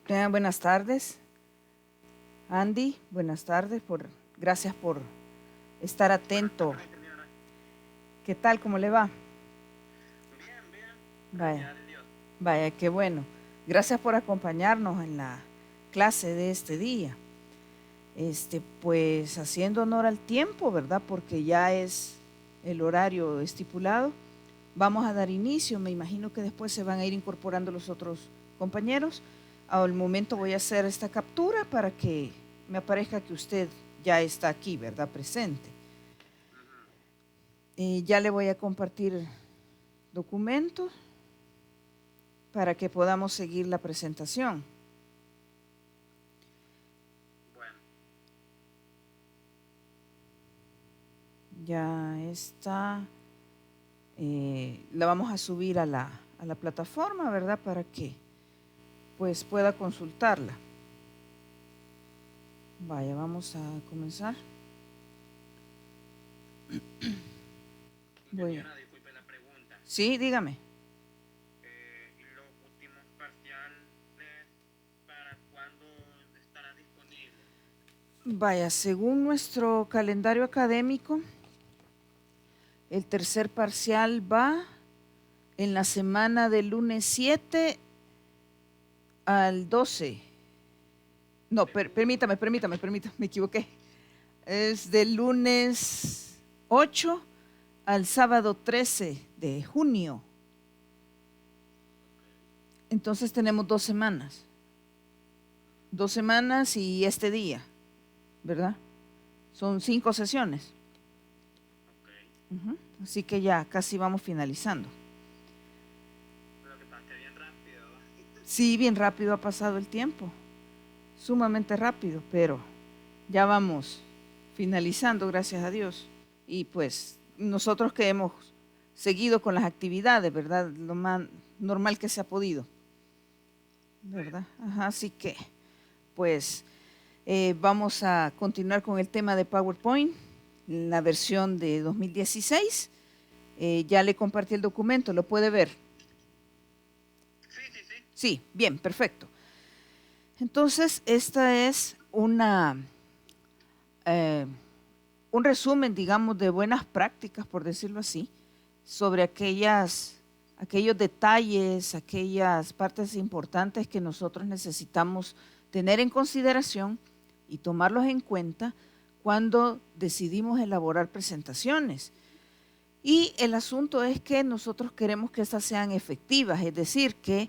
Buenas tardes, Andy. Buenas tardes. Gracias por estar atento. ¿Qué tal? ¿Cómo le va? Bien, Vaya, gracias a Dios. vaya, qué bueno. Gracias por acompañarnos en la clase de este día. Pues haciendo honor al tiempo, ¿verdad? Porque ya es el horario estipulado. Vamos a dar inicio. Me imagino que después se van a ir incorporando los otros compañeros. Al momento voy a hacer esta captura para que me aparezca que usted ya está aquí, ¿verdad? Presente. Ujú. Ya le voy a compartir documentos para que podamos seguir la presentación. Bueno, Ya está. La vamos a subir a la plataforma, ¿verdad? Para que pues pueda consultarla. Vaya, vamos a comenzar. Voy a... ingeniera, disculpe la pregunta. Sí, dígame. ¿Y los últimos parciales para cuándo estarán disponibles? Vaya, según nuestro calendario académico, el tercer parcial va en la semana del lunes 7 al 12. No, permítame, me equivoqué. Es del lunes 8 al sábado 13 de junio. Ok. Entonces tenemos 2 semanas. 2 semanas y este día, ¿verdad? Son 5 sesiones. Ok. Así que ya casi vamos finalizando. Lo que pasa es que bien rápido, ¿va? Sí, bien rápido ha pasado el tiempo. Sumamente rápido, pero ya vamos finalizando, gracias a Dios. Y pues nosotros que hemos seguido con las actividades, ¿verdad? Lo más normal que se ha podido, Sí. ¿verdad? Ajá, así que pues vamos a continuar con el tema de PowerPoint, la versión de 2016. Ya le compartí el documento, ¿lo puede ver? Sí, sí, sí. Sí, bien, perfecto. Entonces, esta es eh, un resumen, digamos, de buenas prácticas, por decirlo así, sobre aquellos detalles, aquellas partes importantes que nosotros necesitamos tener en consideración y tomarlos en cuenta cuando decidimos elaborar presentaciones. Y el asunto es que nosotros queremos que estas sean efectivas, es decir, que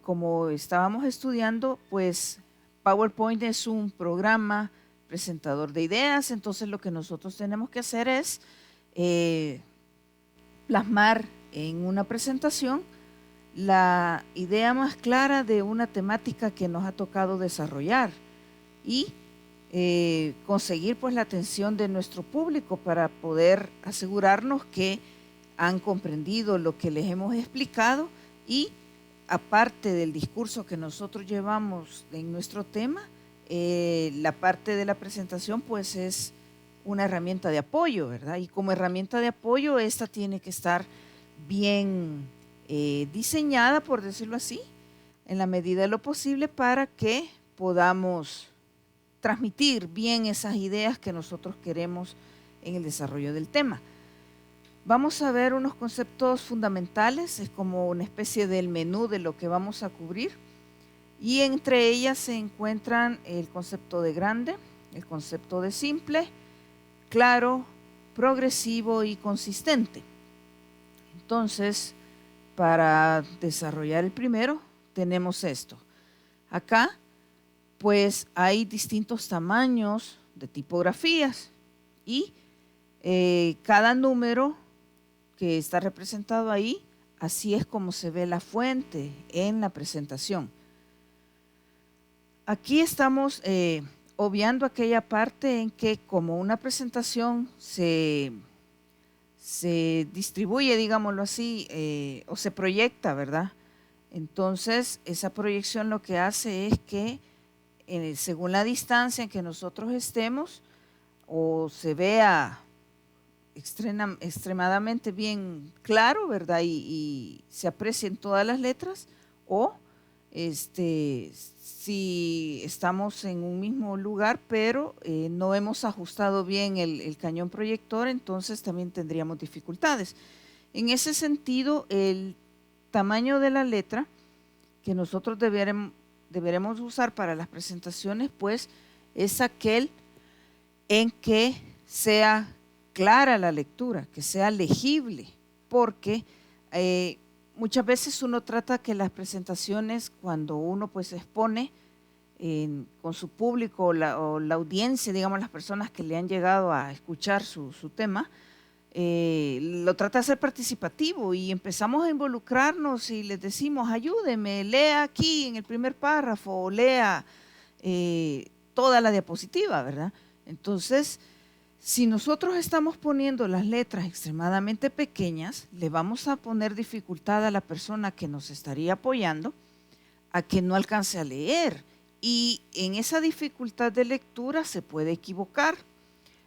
como estábamos estudiando, pues PowerPoint es un programa presentador de ideas, entonces lo que nosotros tenemos que hacer es eh, plasmar en una presentación la idea más clara de una temática que nos ha tocado desarrollar y conseguir pues la atención de nuestro público para poder asegurarnos que han comprendido lo que les hemos explicado y aparte del discurso que nosotros llevamos en nuestro tema, la parte de la presentación pues es una herramienta de apoyo, ¿verdad? Y como herramienta de apoyo esta tiene que estar bien diseñada, por decirlo así, en la medida de lo posible para que podamos transmitir bien esas ideas que nosotros queremos en el desarrollo del tema. Vamos a ver unos conceptos fundamentales, es como una especie del menú de lo que vamos a cubrir y entre ellas se encuentran el concepto de grande, el concepto de simple, claro, progresivo y consistente. Entonces, para desarrollar el primero, tenemos esto. Acá, pues hay distintos tamaños de tipografías y cada número que está representado ahí, así es como se ve la fuente en la presentación. Aquí estamos obviando aquella parte en que como una presentación se distribuye, digámoslo así, o se proyecta, ¿verdad? Entonces, esa proyección lo que hace es que según la distancia en que nosotros estemos, o se vea extremadamente bien claro, ¿verdad? Y se aprecien todas las letras, o si estamos en un mismo lugar, pero no hemos ajustado bien el cañón proyector, entonces también tendríamos dificultades. En ese sentido, el tamaño de la letra que nosotros deberemos usar para las presentaciones, pues, es aquel en que sea clara la lectura, que sea legible, porque muchas veces uno trata que las presentaciones, cuando uno pues expone con su público o la audiencia, digamos las personas que le han llegado a escuchar su tema, lo trata de hacer participativo y empezamos a involucrarnos y les decimos, ayúdeme, lea aquí en el primer párrafo o lea toda la diapositiva, ¿verdad? Entonces, si nosotros estamos poniendo las letras extremadamente pequeñas, le vamos a poner dificultad a la persona que nos estaría apoyando a que no alcance a leer. Y en esa dificultad de lectura se puede equivocar.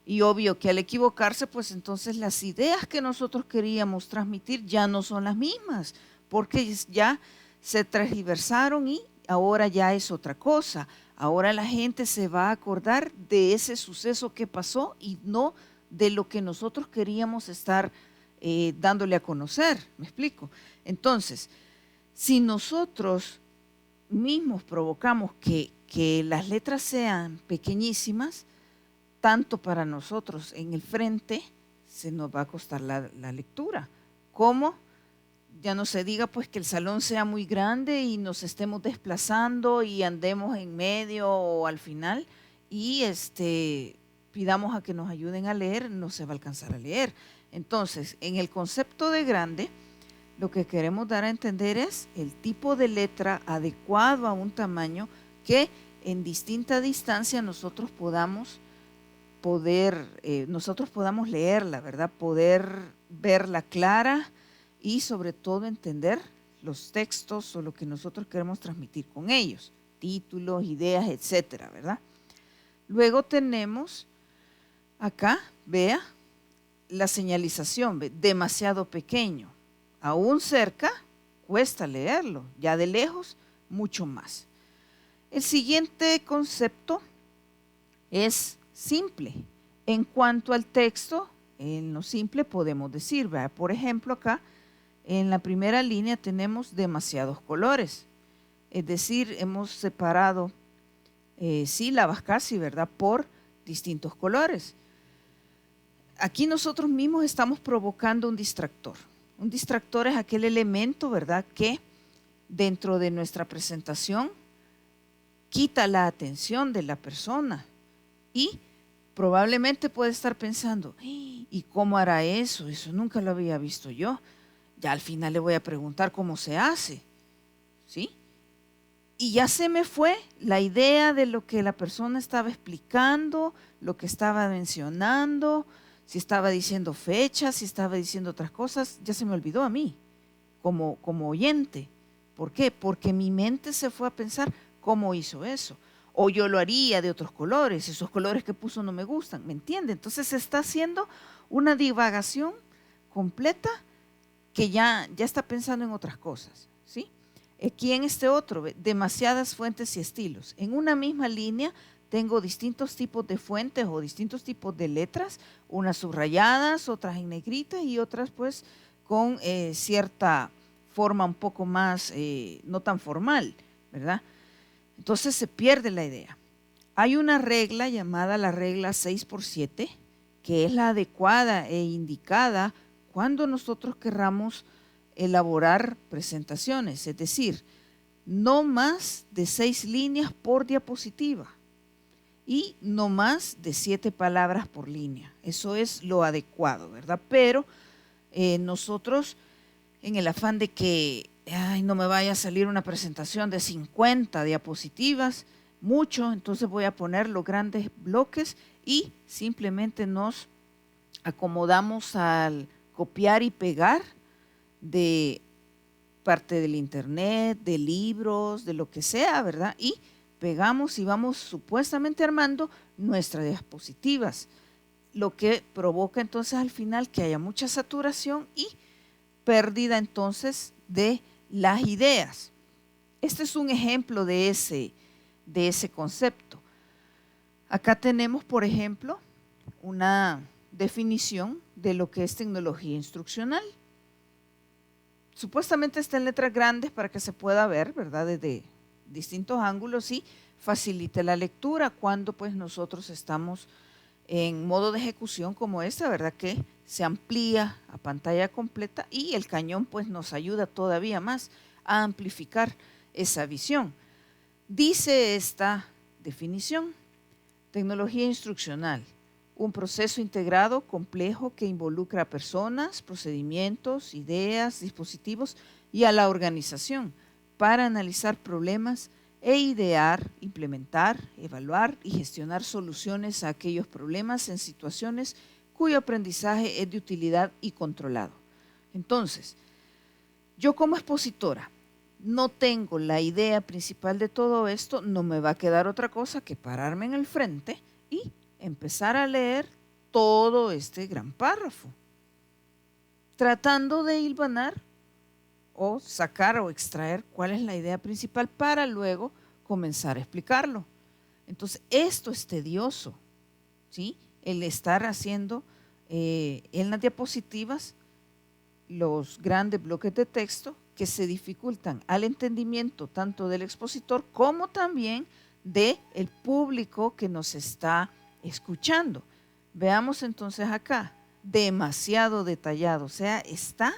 Y obvio que al equivocarse, pues entonces las ideas que nosotros queríamos transmitir ya no son las mismas, porque ya se transversaron y ahora ya es otra cosa. Ahora la gente se va a acordar de ese suceso que pasó y no de lo que nosotros queríamos estar dándole a conocer. ¿Me explico? Entonces, si nosotros mismos provocamos que las letras sean pequeñísimas, tanto para nosotros en el frente se nos va a costar la lectura. ¿Cómo? Ya no se diga pues que el salón sea muy grande y nos estemos desplazando y andemos en medio o al final y pidamos a que nos ayuden a leer, no se va a alcanzar a leer. Entonces, en el concepto de grande, lo que queremos dar a entender es el tipo de letra adecuado a un tamaño que en distinta distancia nosotros podamos leerla, ¿verdad? Poder verla clara y sobre todo entender los textos o lo que nosotros queremos transmitir con ellos, títulos, ideas, etcétera, ¿verdad? Luego tenemos acá, vea, la señalización, demasiado pequeño. Aún cerca cuesta leerlo, ya de lejos mucho más. El siguiente concepto es simple. En cuanto al texto, en lo simple podemos decir, ¿verdad? Por ejemplo, acá en la primera línea tenemos demasiados colores, es decir, hemos separado sílabas casi, ¿verdad?, por distintos colores. Aquí nosotros mismos estamos provocando un distractor. Un distractor es aquel elemento, ¿verdad?, que dentro de nuestra presentación quita la atención de la persona y probablemente puede estar pensando, ¿y cómo hará eso? Eso nunca lo había visto yo. Ya al final le voy a preguntar cómo se hace, ¿sí? Y ya se me fue la idea de lo que la persona estaba explicando, lo que estaba mencionando, si estaba diciendo fechas, si estaba diciendo otras cosas, ya se me olvidó a mí, como oyente. ¿Por qué? Porque mi mente se fue a pensar cómo hizo eso. O yo lo haría de otros colores, esos colores que puso no me gustan, ¿me entiende? Entonces se está haciendo una divagación completa que ya está pensando en otras cosas, ¿sí? Aquí en este otro, demasiadas fuentes y estilos. En una misma línea tengo distintos tipos de fuentes o distintos tipos de letras, unas subrayadas, otras en negrita y otras pues con cierta forma un poco más, no tan formal, ¿verdad? Entonces se pierde la idea. Hay una regla llamada la regla 6x7, que es la adecuada e indicada cuando nosotros querramos elaborar presentaciones, es decir, no más de 6 líneas por diapositiva y no más de 7 palabras por línea. Eso es lo adecuado, ¿verdad? Pero nosotros, en el afán de que no me vaya a salir una presentación de 50 diapositivas, mucho, entonces voy a poner los grandes bloques y simplemente nos acomodamos al copiar y pegar de parte del internet, de libros, de lo que sea, ¿verdad? Y pegamos y vamos supuestamente armando nuestras diapositivas, lo que provoca entonces al final que haya mucha saturación y pérdida entonces de las ideas. Este es un ejemplo de ese concepto. Acá tenemos, por ejemplo, una definición de lo que es tecnología instruccional. Supuestamente está en letras grandes para que se pueda ver, ¿verdad?, desde distintos ángulos y facilite la lectura cuando pues nosotros estamos en modo de ejecución como esta, ¿verdad?, que se amplía a pantalla completa y el cañón pues nos ayuda todavía más a amplificar esa visión. Dice esta definición: tecnología instruccional, un proceso integrado, complejo, que involucra a personas, procedimientos, ideas, dispositivos y a la organización para analizar problemas e idear, implementar, evaluar y gestionar soluciones a aquellos problemas en situaciones cuyo aprendizaje es de utilidad y controlado. Entonces, yo como expositora no tengo la idea principal de todo esto, no me va a quedar otra cosa que pararme en el frente y empezar a leer todo este gran párrafo, tratando de hilvanar o sacar o extraer cuál es la idea principal para luego comenzar a explicarlo. Entonces, esto es tedioso, ¿sí? El estar haciendo en las diapositivas los grandes bloques de texto que se dificultan al entendimiento tanto del expositor como también del público que nos está escuchando. Veamos entonces acá, demasiado detallado, o sea, está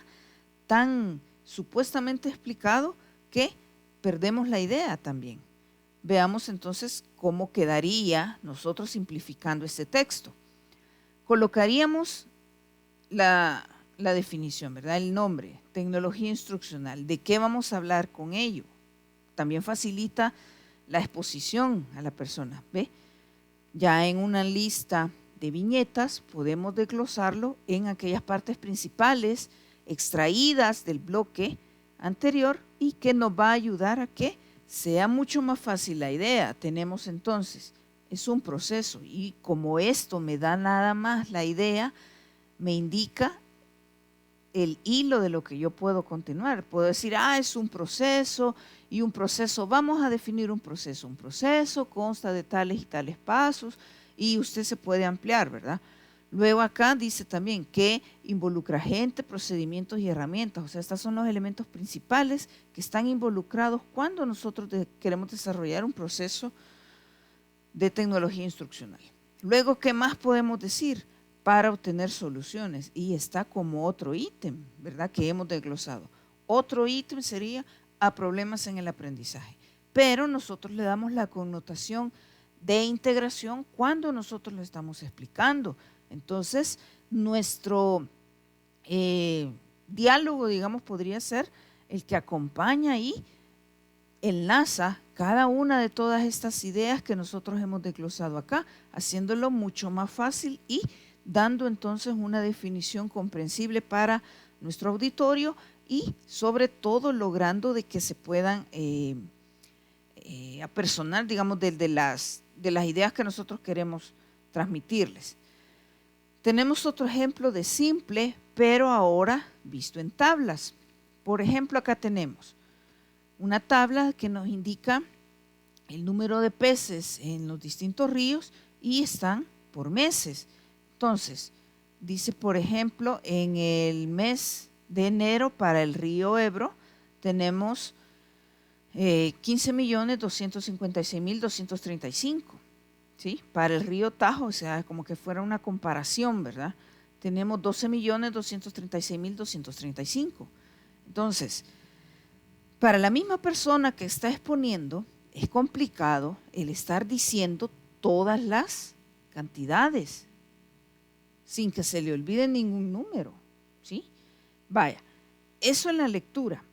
tan supuestamente explicado que perdemos la idea también. Veamos entonces cómo quedaría nosotros simplificando este texto. Colocaríamos la definición, ¿verdad? El nombre, tecnología instruccional. ¿De qué vamos a hablar con ello? También facilita la exposición a la persona, ¿ve? Ya en una lista de viñetas podemos desglosarlo en aquellas partes principales extraídas del bloque anterior y que nos va a ayudar a que sea mucho más fácil la idea. Tenemos entonces, es un proceso y como esto me da nada más la idea, me indica el hilo de lo que yo puedo continuar. Puedo decir, es un proceso y un proceso, vamos a definir un proceso consta de tales y tales pasos y usted se puede ampliar, ¿verdad? Luego acá dice también que involucra gente, procedimientos y herramientas, o sea, estos son los elementos principales que están involucrados cuando nosotros queremos desarrollar un proceso de tecnología instruccional. Luego, ¿qué más podemos decir? Para obtener soluciones, y está como otro ítem, ¿verdad?, que hemos desglosado. Otro ítem sería a problemas en el aprendizaje, pero nosotros le damos la connotación de integración cuando nosotros lo estamos explicando. Entonces, nuestro diálogo, digamos, podría ser el que acompaña y enlaza cada una de todas estas ideas que nosotros hemos desglosado acá, haciéndolo mucho más fácil y dando entonces una definición comprensible para nuestro auditorio y sobre todo logrando de que se puedan apersonar, digamos, de las ideas que nosotros queremos transmitirles. Tenemos otro ejemplo de simple, pero ahora visto en tablas. Por ejemplo, acá tenemos una tabla que nos indica el número de peces en los distintos ríos y están por meses. Entonces, dice, por ejemplo, en el mes de enero para el río Ebro tenemos 15.256.235, ¿sí? Para el río Tajo, o sea, como que fuera una comparación, ¿verdad? Tenemos 12.236.235. Entonces, para la misma persona que está exponiendo, es complicado el estar diciendo todas las cantidades sin que se le olvide ningún número, ¿sí? Vaya, eso en la lectura.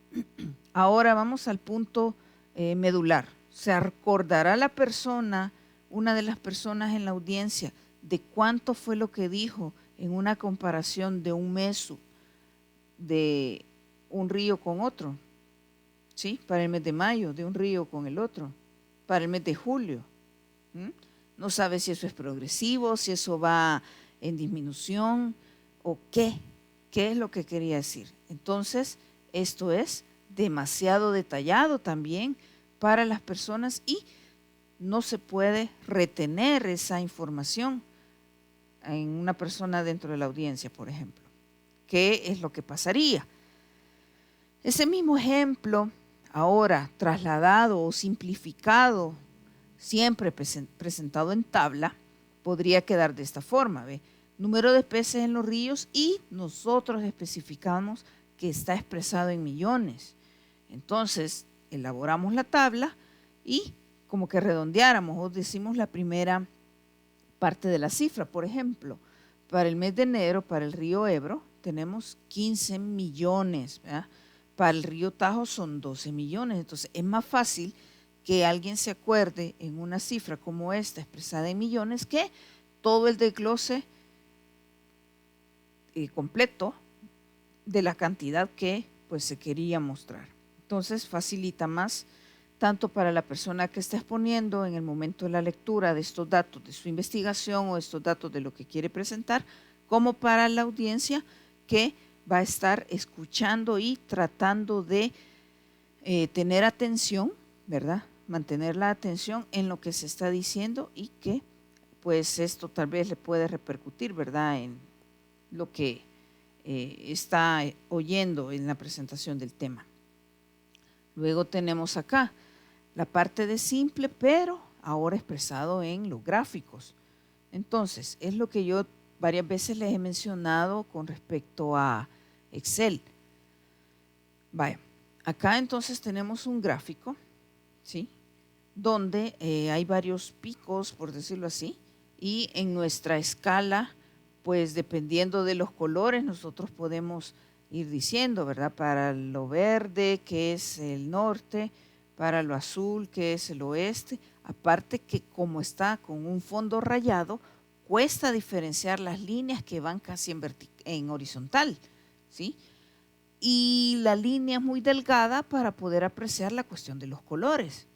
Ahora vamos al punto medular. ¿Se acordará la persona, una de las personas en la audiencia, de cuánto fue lo que dijo en una comparación de un mes de un río con otro? ¿Sí? Para el mes de mayo, de un río con el otro, para el mes de julio. No sabe si eso es progresivo, si eso va en disminución o qué es lo que quería decir. Entonces, esto es demasiado detallado también para las personas y no se puede retener esa información en una persona dentro de la audiencia, por ejemplo. ¿Qué es lo que pasaría? Ese mismo ejemplo, ahora trasladado o simplificado, siempre presentado en tabla, podría quedar de esta forma, ¿ve? Número de peces en los ríos y nosotros especificamos que está expresado en millones. Entonces, elaboramos la tabla y como que redondeáramos o decimos la primera parte de la cifra. Por ejemplo, para el mes de enero, para el río Ebro, tenemos 15 millones, ¿verdad? Para el río Tajo son 12 millones. Entonces, es más fácil que alguien se acuerde en una cifra como esta, expresada en millones, que todo el desglose completo de la cantidad que pues se quería mostrar. Entonces facilita más tanto para la persona que está exponiendo en el momento de la lectura de estos datos de su investigación o estos datos de lo que quiere presentar, como para la audiencia que va a estar escuchando y tratando de tener atención, ¿verdad? Mantener la atención en lo que se está diciendo y que pues esto tal vez le puede repercutir, ¿verdad? En lo que está oyendo en la presentación del tema. Luego tenemos acá la parte de simple, pero ahora expresado en los gráficos. Entonces, es lo que yo varias veces les he mencionado con respecto a Excel. Vaya, acá entonces tenemos un gráfico, ¿sí? Donde hay varios picos, por decirlo así, y en nuestra escala, pues dependiendo de los colores, nosotros podemos ir diciendo, ¿verdad? Para lo verde, que es el norte, para lo azul, que es el oeste. Aparte que como está con un fondo rayado, cuesta diferenciar las líneas que van casi en horizontal, ¿sí? Y la línea es muy delgada para poder apreciar la cuestión de los colores.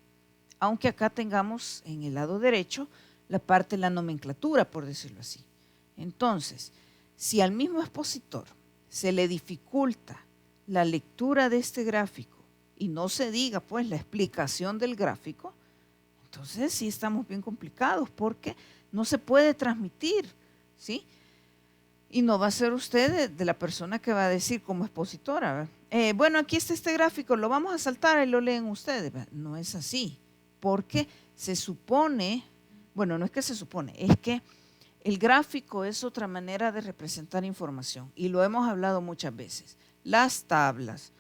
Aunque acá tengamos en el lado derecho la parte de la nomenclatura, por decirlo así. Entonces, si al mismo expositor se le dificulta la lectura de este gráfico y no se diga pues la explicación del gráfico, entonces sí estamos bien complicados porque no se puede transmitir, ¿sí? Y no va a ser usted de la persona que va a decir como expositora, bueno, aquí está este gráfico, lo vamos a saltar y lo leen ustedes. No es así, porque se supone, bueno, no es que se supone, es que el gráfico es otra manera de representar información y lo hemos hablado muchas veces. Las tablas,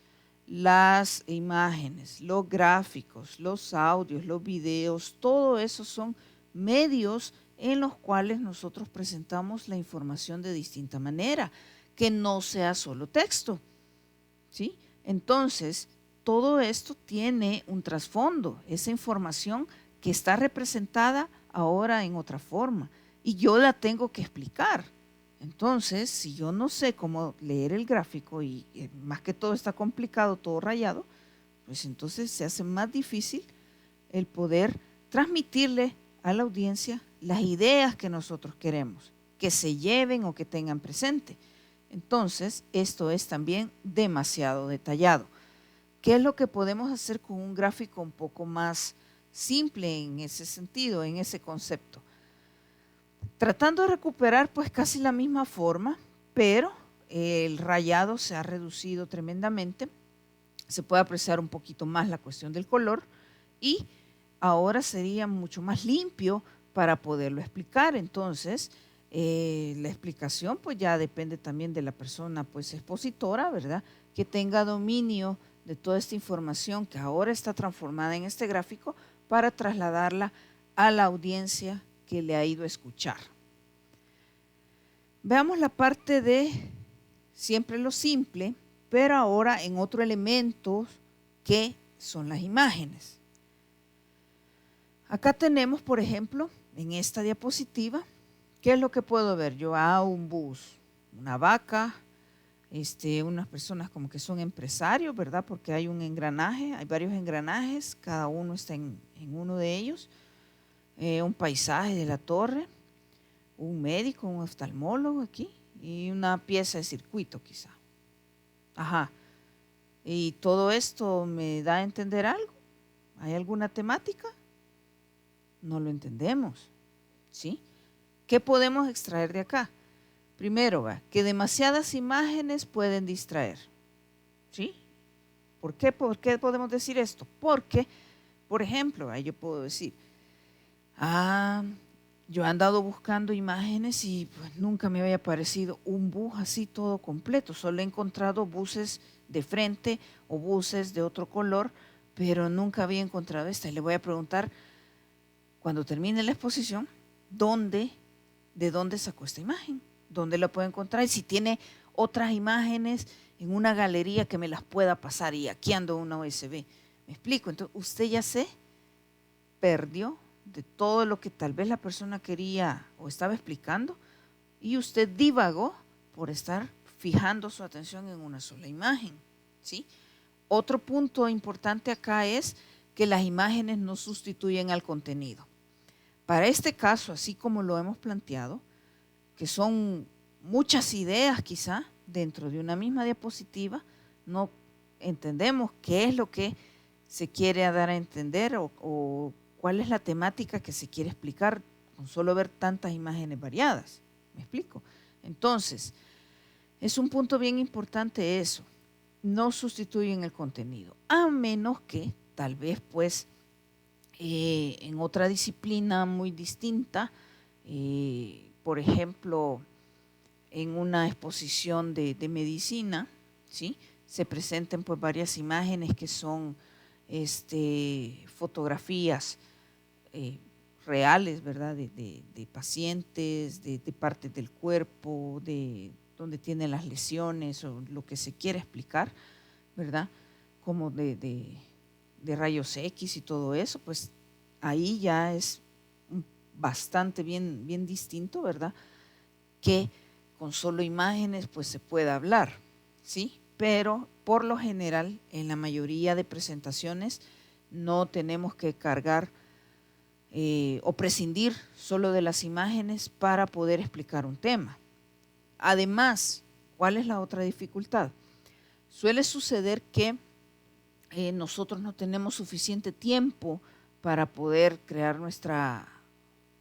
las imágenes, los gráficos, los audios, los videos, todo eso son medios en los cuales nosotros presentamos la información de distinta manera, que no sea solo texto, ¿sí? Entonces, todo esto tiene un trasfondo, esa información que está representada ahora en otra forma y yo la tengo que explicar. Entonces, si yo no sé cómo leer el gráfico y más que todo está complicado, todo rayado, pues entonces se hace más difícil el poder transmitirle a la audiencia las ideas que nosotros queremos, que se lleven o que tengan presente. Entonces, esto es también demasiado detallado. ¿Qué es lo que podemos hacer con un gráfico un poco más simple en ese sentido, en ese concepto? Tratando de recuperar pues casi la misma forma, pero el rayado se ha reducido tremendamente, se puede apreciar un poquito más la cuestión del color y ahora sería mucho más limpio para poderlo explicar. Entonces, la explicación pues ya depende también de la persona pues expositora, ¿verdad? Que tenga dominio de toda esta información que ahora está transformada en este gráfico para trasladarla a la audiencia que le ha ido a escuchar. Veamos la parte de siempre lo simple, pero ahora en otro elemento que son las imágenes. Acá tenemos, por ejemplo, en esta diapositiva, ¿qué es lo que puedo ver yo? Un bus, una vaca, unas personas como que son empresarios, ¿verdad? Porque hay un engranaje, hay varios engranajes, cada uno está en uno de ellos. Un paisaje de la torre, un médico, un oftalmólogo aquí y una pieza de circuito quizá. Ajá. ¿Y todo esto me da a entender algo? ¿Hay alguna temática? No lo entendemos, ¿sí? ¿Qué podemos extraer de acá? Primero, que demasiadas imágenes pueden distraer, ¿sí? ¿Por qué? ¿Por qué podemos decir esto? Porque, por ejemplo, yo puedo decir, yo he andado buscando imágenes y pues nunca me había aparecido un bus así todo completo. Solo he encontrado buses de frente o buses de otro color, pero nunca había encontrado esta. Y le voy a preguntar, cuando termine la exposición, ¿de dónde sacó esta imagen? ¿Dónde la puedo encontrar? Y si tiene otras imágenes en una galería que me las pueda pasar, y aquí ando una USB. ¿Me explico? Entonces, usted ya se perdió de todo lo que tal vez la persona quería o estaba explicando, y usted divagó por estar fijando su atención en una sola imagen, ¿sí? Otro punto importante acá es que las imágenes no sustituyen al contenido. Para este caso, así como lo hemos planteado, que son muchas ideas quizá dentro de una misma diapositiva, no entendemos qué es lo que se quiere dar a entender o cuál es la temática que se quiere explicar con solo ver tantas imágenes variadas. ¿Me explico? Entonces, es un punto bien importante eso. No sustituyen el contenido, a menos que tal vez pues en otra disciplina muy distinta, por ejemplo, en una exposición de medicina, ¿sí? Se presenten pues varias imágenes que son fotografías reales, ¿verdad? De pacientes, de partes del cuerpo, de donde tienen las lesiones o lo que se quiere explicar, ¿verdad? Como de rayos X y todo eso, pues ahí ya es bastante bien distinto, ¿verdad? Que con solo imágenes pues se pueda hablar, ¿sí? Pero por lo general en la mayoría de presentaciones no tenemos que cargar o prescindir solo de las imágenes para poder explicar un tema. Además, ¿cuál es la otra dificultad? Suele suceder que nosotros no tenemos suficiente tiempo para poder crear nuestra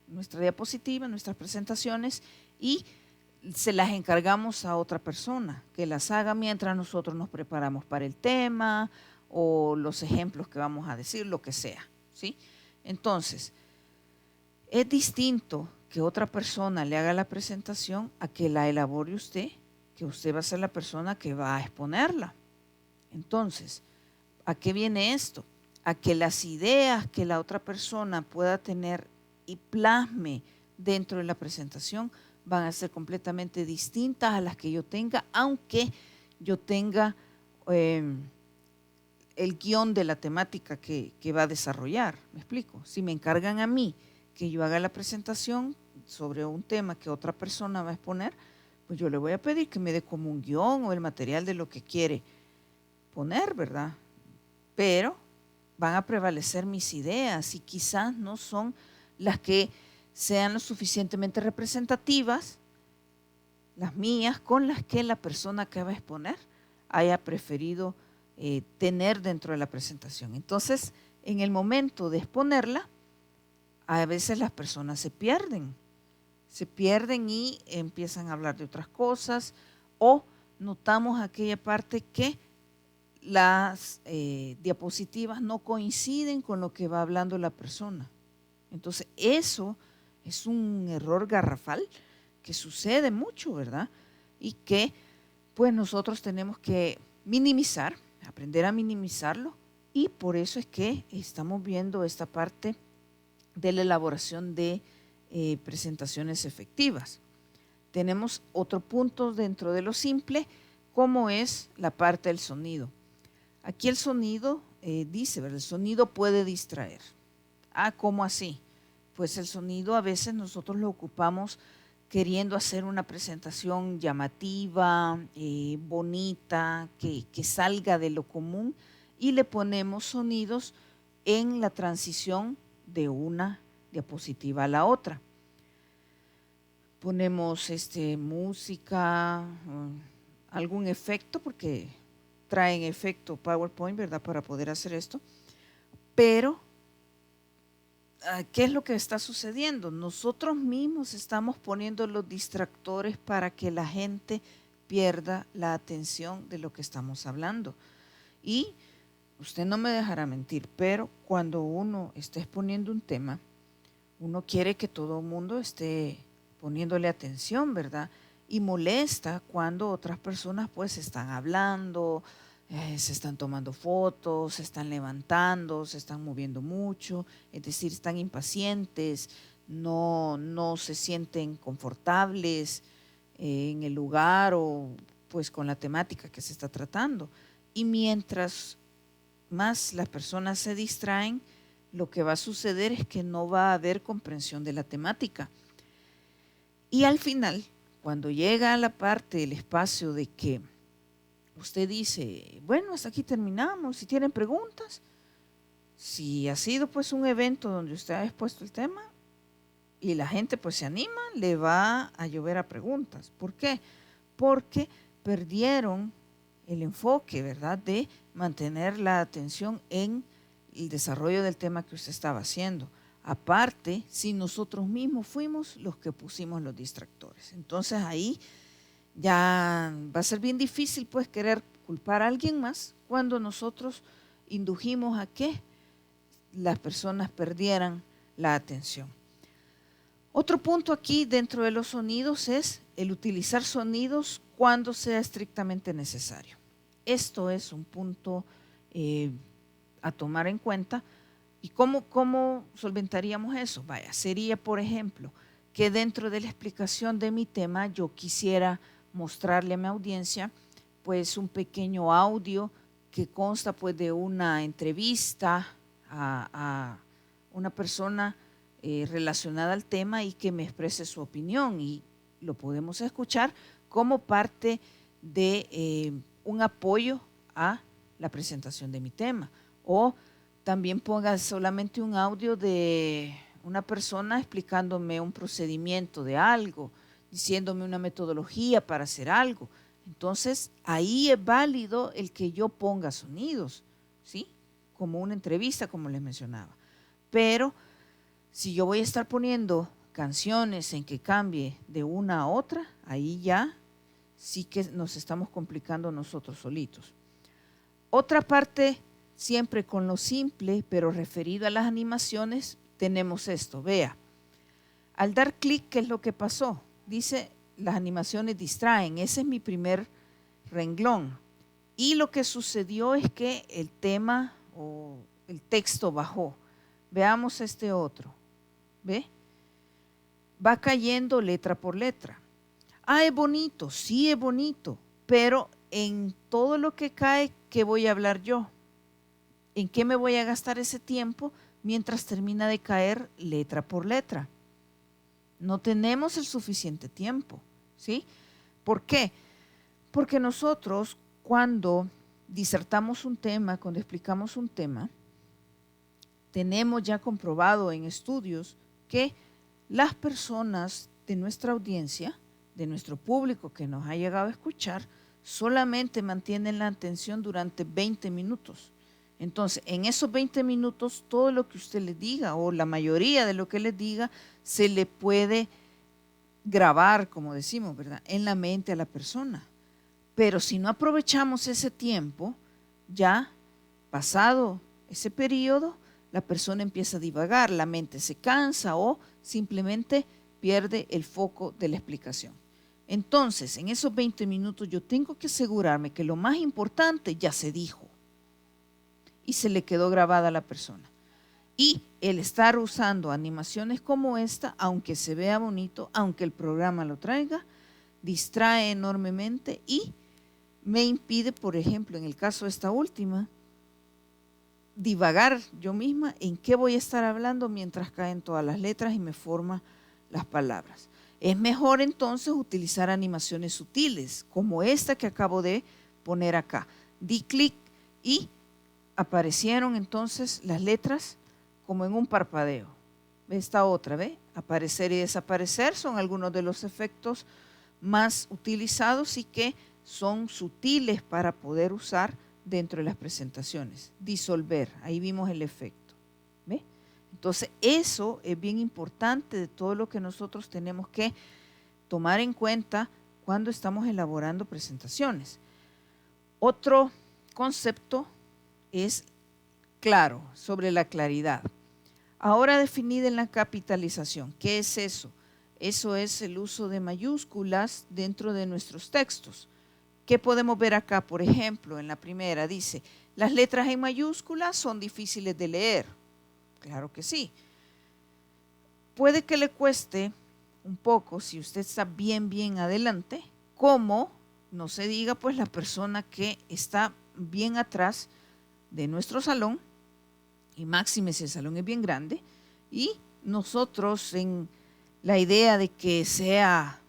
diapositiva, nuestras presentaciones, y se las encargamos a otra persona que las haga mientras nosotros nos preparamos para el tema o los ejemplos que vamos a decir, lo que sea, ¿sí? Entonces, es distinto que otra persona le haga la presentación a que la elabore usted, que usted va a ser la persona que va a exponerla. Entonces, ¿a qué viene esto? A que las ideas que la otra persona pueda tener y plasme dentro de la presentación van a ser completamente distintas a las que yo tenga, aunque yo tenga el guión de la temática que va a desarrollar. ¿Me explico? Si me encargan a mí que yo haga la presentación sobre un tema que otra persona va a exponer, pues yo le voy a pedir que me dé como un guión o el material de lo que quiere poner, ¿verdad? Pero van a prevalecer mis ideas y quizás no son las que sean lo suficientemente representativas, las mías, con las que la persona que va a exponer haya preferido tener dentro de la presentación. Entonces, en el momento de exponerla, a veces las personas se pierden y empiezan a hablar de otras cosas, o notamos aquella parte que las diapositivas no coinciden con lo que va hablando la persona. Entonces, eso es un error garrafal que sucede mucho, ¿verdad? Y que pues nosotros tenemos que minimizar, aprender a minimizarlo, y por eso es que estamos viendo esta parte de la elaboración de presentaciones efectivas. Tenemos otro punto dentro de lo simple, como es la parte del sonido. Aquí el sonido dice, ¿verdad? El sonido puede distraer. ¿Cómo así? Pues el sonido a veces nosotros lo ocupamos queriendo hacer una presentación llamativa, bonita, que salga de lo común, y le ponemos sonidos en la transición de una diapositiva a la otra. Ponemos música, algún efecto, porque traen efecto PowerPoint, ¿verdad? Para poder hacer esto. Pero, ¿qué es lo que está sucediendo? Nosotros mismos estamos poniendo los distractores para que la gente pierda la atención de lo que estamos hablando. Y usted no me dejará mentir, pero cuando uno está exponiendo un tema, uno quiere que todo el mundo esté poniéndole atención, ¿verdad? Y molesta cuando otras personas pues están hablando, se están tomando fotos, se están levantando, se están moviendo mucho, es decir, están impacientes, no se sienten confortables en el lugar o pues con la temática que se está tratando. Y mientras más las personas se distraen, lo que va a suceder es que no va a haber comprensión de la temática. Y al final, cuando llega a la parte del espacio de que usted dice, bueno, hasta aquí terminamos, si tienen preguntas, si ha sido pues un evento donde usted ha expuesto el tema y la gente pues se anima, le va a llover a preguntas. ¿Por qué? Porque perdieron el enfoque, ¿verdad?, de mantener la atención en el desarrollo del tema que usted estaba haciendo. Aparte, si nosotros mismos fuimos los que pusimos los distractores. Entonces ahí ya va a ser bien difícil pues querer culpar a alguien más cuando nosotros indujimos a que las personas perdieran la atención. Otro punto aquí dentro de los sonidos es el utilizar sonidos cuando sea estrictamente necesario. Esto es un punto a tomar en cuenta. ¿Y cómo solventaríamos eso? Vaya, sería, por ejemplo, que dentro de la explicación de mi tema yo quisiera mostrarle a mi audiencia pues un pequeño audio que consta pues de una entrevista a una persona relacionada al tema y que me exprese su opinión, y lo podemos escuchar como parte de un apoyo a la presentación de mi tema. O también ponga solamente un audio de una persona explicándome un procedimiento de algo, diciéndome una metodología para hacer algo. Entonces, ahí es válido el que yo ponga sonidos, ¿sí? Como una entrevista, como les mencionaba. Pero si yo voy a estar poniendo canciones en que cambie de una a otra, ahí ya sí que nos estamos complicando nosotros solitos. Otra parte, siempre con lo simple, pero referido a las animaciones, tenemos esto. Vea, al dar clic, ¿qué es lo que pasó? Dice, las animaciones distraen. Ese es mi primer renglón. Y lo que sucedió es que el tema o el texto bajó. Veamos este otro. ¿Ve? Va cayendo letra por letra. Ah, es bonito, sí es bonito, pero en todo lo que cae, ¿qué voy a hablar yo? ¿En qué me voy a gastar ese tiempo mientras termina de caer letra por letra? No tenemos el suficiente tiempo, ¿sí? ¿Por qué? Porque nosotros cuando disertamos un tema, cuando explicamos un tema, tenemos ya comprobado en estudios que las personas de nuestra audiencia, de nuestro público que nos ha llegado a escuchar, solamente mantienen la atención durante 20 minutos. Entonces, en esos 20 minutos, todo lo que usted les diga o la mayoría de lo que les diga se le puede grabar, como decimos, ¿verdad?, en la mente a la persona. Pero si no aprovechamos ese tiempo, ya pasado ese periodo, la persona empieza a divagar, la mente se cansa o simplemente pierde el foco de la explicación. Entonces, en esos 20 minutos yo tengo que asegurarme que lo más importante ya se dijo y se le quedó grabada a la persona. Y el estar usando animaciones como esta, aunque se vea bonito, aunque el programa lo traiga, distrae enormemente y me impide, por ejemplo, en el caso de esta última, divagar yo misma en qué voy a estar hablando mientras caen todas las letras y me forman las palabras. Es mejor entonces utilizar animaciones sutiles, como esta que acabo de poner acá. Di clic y aparecieron entonces las letras como en un parpadeo. Esta otra, ¿ve? Aparecer y desaparecer son algunos de los efectos más utilizados y que son sutiles para poder usar dentro de las presentaciones. Disolver, ahí vimos el efecto. ¿Ve? Entonces, eso es bien importante de todo lo que nosotros tenemos que tomar en cuenta cuando estamos elaborando presentaciones. Otro concepto es claro, sobre la claridad. Ahora definida en la capitalización, ¿qué es eso? Eso es el uso de mayúsculas dentro de nuestros textos. ¿Qué podemos ver acá? Por ejemplo, en la primera dice, las letras en mayúsculas son difíciles de leer. Claro que sí. Puede que le cueste un poco si usted está bien adelante, como no se diga pues la persona que está bien atrás de nuestro salón, y máxime si el salón es bien grande, y nosotros en la idea de que sea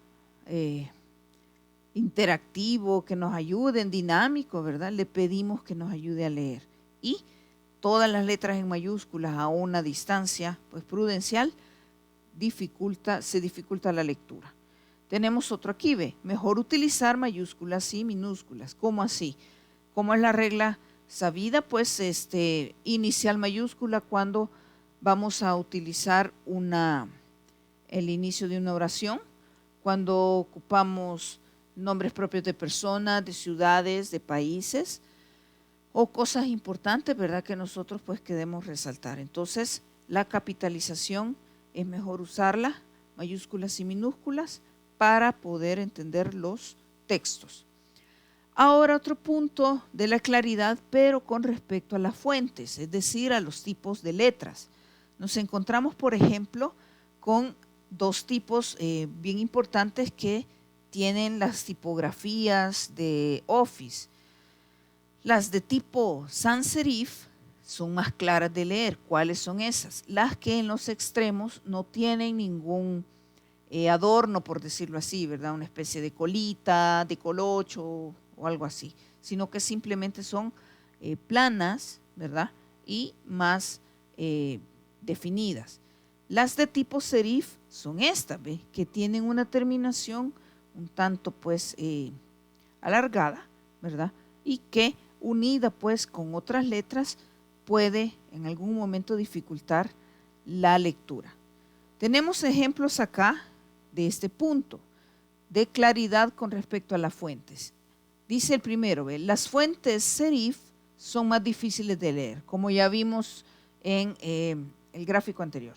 interactivo, que nos ayude, dinámico, ¿verdad? Le pedimos que nos ayude a leer. Y todas las letras en mayúsculas a una distancia pues prudencial se dificulta la lectura. Tenemos otro aquí, ve, mejor utilizar mayúsculas y minúsculas. ¿Cómo así? ¿Cómo es la regla sabida? Pues inicial mayúscula cuando vamos a utilizar el inicio de una oración, cuando ocupamos nombres propios de personas, de ciudades, de países, o cosas importantes, ¿verdad?, que nosotros pues queremos resaltar. Entonces, la capitalización es mejor usarla, mayúsculas y minúsculas, para poder entender los textos. Ahora otro punto de la claridad, pero con respecto a las fuentes, es decir, a los tipos de letras. Nos encontramos, por ejemplo, con dos tipos bien importantes que tienen las tipografías de Office. Las de tipo sans serif son más claras de leer. ¿Cuáles son esas? Las que en los extremos no tienen ningún adorno, por decirlo así, ¿verdad? Una especie de colita, de colocho o algo así, sino que simplemente son planas, ¿verdad? Y más definidas. Las de tipo serif son estas, ¿ve? Que tienen una terminación un tanto pues alargada, ¿verdad? Y que unida pues con otras letras puede en algún momento dificultar la lectura. Tenemos ejemplos acá de este punto de claridad con respecto a las fuentes. Dice el primero, ¿ve? Las fuentes serif son más difíciles de leer, como ya vimos en el gráfico anterior.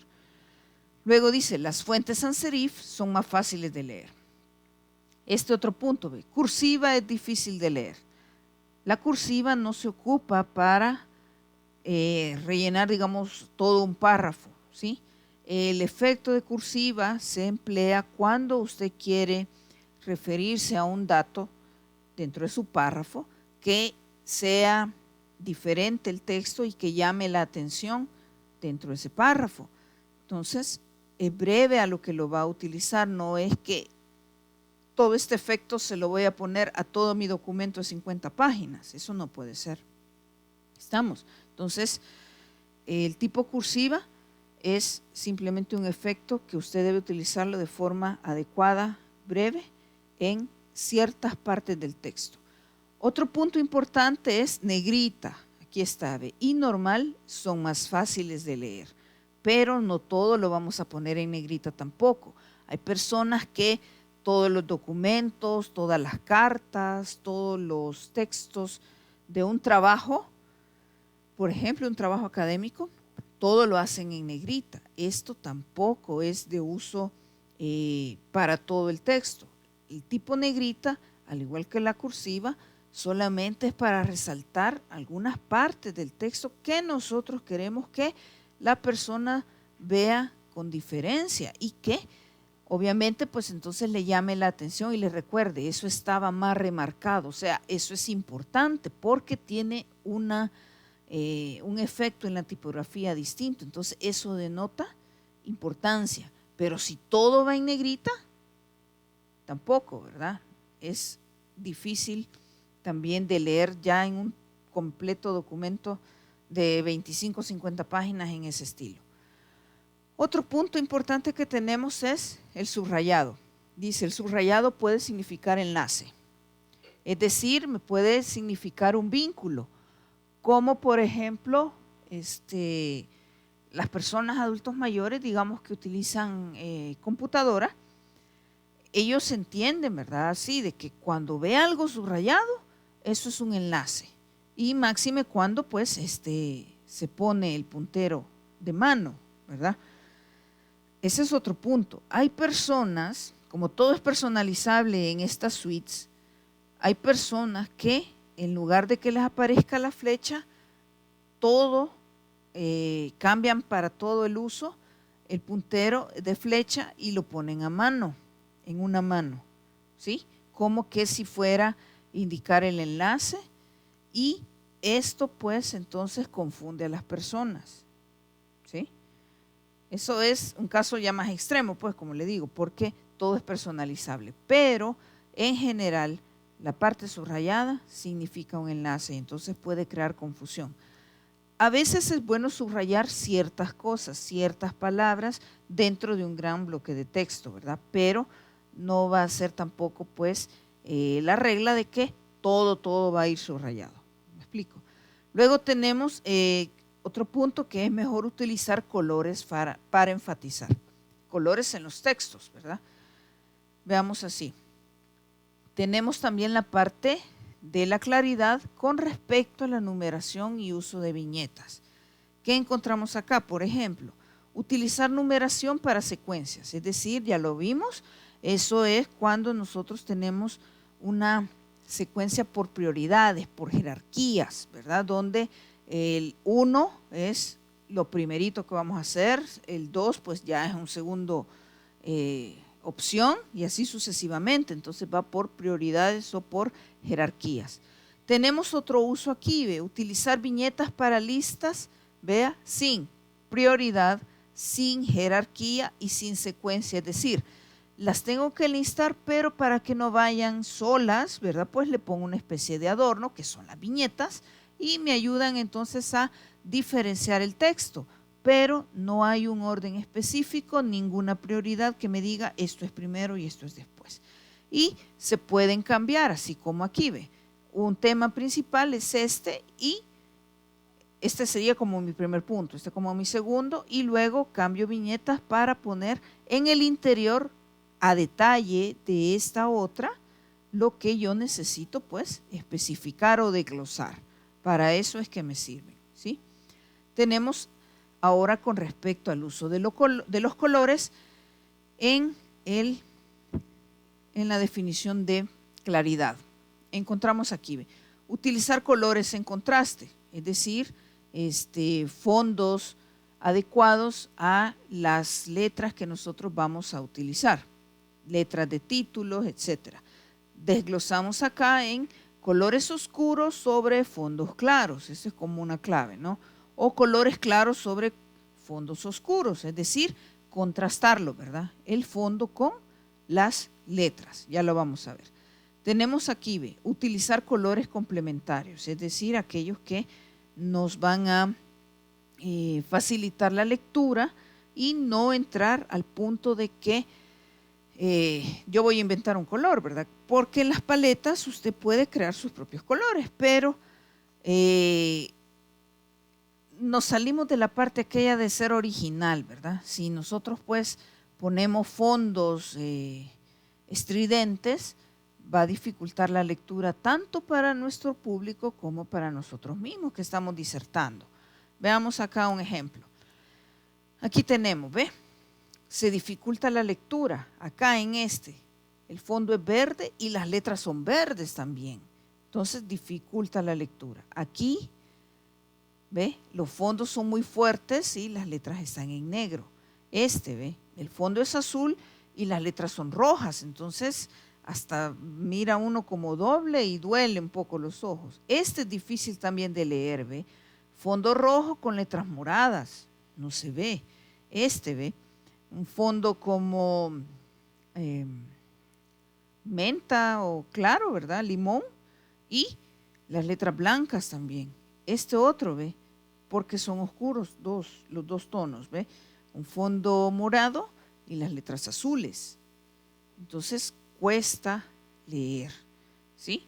Luego dice, las fuentes sans serif son más fáciles de leer. Este otro punto, ¿ve? Cursiva es difícil de leer. La cursiva no se ocupa para rellenar, digamos, todo un párrafo, ¿sí? El efecto de cursiva se emplea cuando usted quiere referirse a un dato dentro de su párrafo que sea diferente el texto y que llame la atención dentro de ese párrafo. Entonces, es breve a lo que lo va a utilizar, no es que todo este efecto se lo voy a poner a todo mi documento de 50 páginas, eso no puede ser. ¿Estamos? Entonces, el tipo cursiva es simplemente un efecto que usted debe utilizarlo de forma adecuada, breve, en ciertas partes del texto. Otro punto importante es negrita, aquí está, ¿ve? Y normal son más fáciles de leer, pero no todo lo vamos a poner en negrita tampoco. Hay personas que todos los documentos, todas las cartas, todos los textos de un trabajo, por ejemplo, un trabajo académico, todo lo hacen en negrita. Esto tampoco es de uso para todo el texto. El tipo negrita, al igual que la cursiva, solamente es para resaltar algunas partes del texto que nosotros queremos que la persona vea con diferencia y que obviamente pues entonces le llame la atención y le recuerde, eso estaba más remarcado, o sea, eso es importante porque tiene un efecto en la tipografía distinto, entonces eso denota importancia, pero si todo va en negrita, tampoco, ¿verdad? Es difícil también de leer ya en un completo documento de 25 o 50 páginas en ese estilo. Otro punto importante que tenemos es el subrayado. Dice, el subrayado puede significar enlace. Es decir, me puede significar un vínculo, como por ejemplo, las personas adultos mayores, digamos que utilizan computadora, ellos entienden, ¿verdad? Así, de que cuando ve algo subrayado, eso es un enlace. Y máxime cuando pues se pone el puntero de mano, ¿verdad? Ese es otro punto. Hay personas, como todo es personalizable en estas suites, hay personas que en lugar de que les aparezca la flecha, todo cambian para todo el uso el puntero de flecha y lo ponen a mano, en una mano, ¿sí? Como que si fuera indicar el enlace, y esto pues entonces confunde a las personas, ¿sí? Eso es un caso ya más extremo, pues como le digo, porque todo es personalizable, pero en general la parte subrayada significa un enlace, entonces puede crear confusión. A veces es bueno subrayar ciertas cosas, ciertas palabras dentro de un gran bloque de texto, ¿verdad? Pero no va a ser tampoco pues la regla de que todo va a ir subrayado. ¿Me explico? Luego tenemos otro punto, que es mejor utilizar colores para enfatizar. Colores en los textos, ¿verdad? Veamos así. Tenemos también la parte de la claridad con respecto a la numeración y uso de viñetas. ¿Qué encontramos acá? Por ejemplo, utilizar numeración para secuencias, es decir, ya lo vimos, eso es cuando nosotros tenemos una secuencia por prioridades, por jerarquías, ¿verdad? Donde el 1 es lo primerito que vamos a hacer, el 2 pues ya es un segundo opción y así sucesivamente, entonces va por prioridades o por jerarquías. Tenemos otro uso aquí, ¿ve? Utilizar viñetas para listas, vea, sin prioridad, sin jerarquía y sin secuencia, es decir, las tengo que listar, pero para que no vayan solas, ¿verdad? Pues le pongo una especie de adorno, que son las viñetas, y me ayudan entonces a diferenciar el texto, pero no hay un orden específico, ninguna prioridad que me diga esto es primero y esto es después. Y se pueden cambiar, así como aquí, ve. Un tema principal es este y este sería como mi primer punto, este como mi segundo, y luego cambio viñetas para poner en el interior a detalle de esta otra lo que yo necesito pues especificar o desglosar. Para eso es que me sirven, ¿sí? Tenemos ahora con respecto al uso de los colores en la definición de claridad. Encontramos aquí, utilizar colores en contraste, es decir, fondos adecuados a las letras que nosotros vamos a utilizar, letras de títulos, etcétera. Desglosamos acá en colores oscuros sobre fondos claros, eso es como una clave, ¿no? O colores claros sobre fondos oscuros, es decir, contrastarlo, ¿verdad? El fondo con las letras, ya lo vamos a ver. Tenemos aquí, ve, utilizar colores complementarios, es decir, aquellos que nos van a facilitar la lectura y no entrar al punto de que yo voy a inventar un color, ¿verdad? Porque en las paletas usted puede crear sus propios colores, pero nos salimos de la parte aquella de ser original, ¿verdad? Si nosotros pues ponemos fondos estridentes, va a dificultar la lectura tanto para nuestro público como para nosotros mismos que estamos disertando. Veamos acá un ejemplo. Aquí tenemos, ¿ve? Se dificulta la lectura. Acá en el fondo es verde y las letras son verdes también. Entonces dificulta la lectura. Aquí, ¿ve? Los fondos son muy fuertes y las letras están en negro. ¿Ve? El fondo es azul y las letras son rojas. Entonces hasta mira uno como doble y duele un poco los ojos. Es difícil también de leer, ¿ve? Fondo rojo con letras moradas, no se ve. ¿Ve? Un fondo como menta o claro, ¿verdad? Limón y las letras blancas también. Otro, ¿ve? Porque son oscuros los dos tonos, ¿ve? Un fondo morado y las letras azules. Entonces cuesta leer, ¿sí?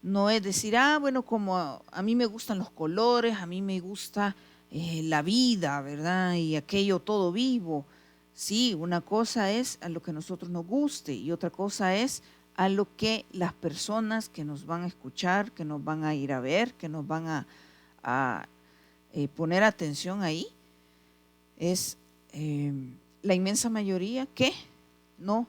No es decir, bueno, como a mí me gustan los colores, a mí me gusta la vida, ¿verdad? Y aquello todo vivo. Sí, una cosa es a lo que a nosotros nos guste y otra cosa es a lo que las personas que nos van a escuchar, que nos van a ir a ver, que nos van a poner atención ahí, es la inmensa mayoría que no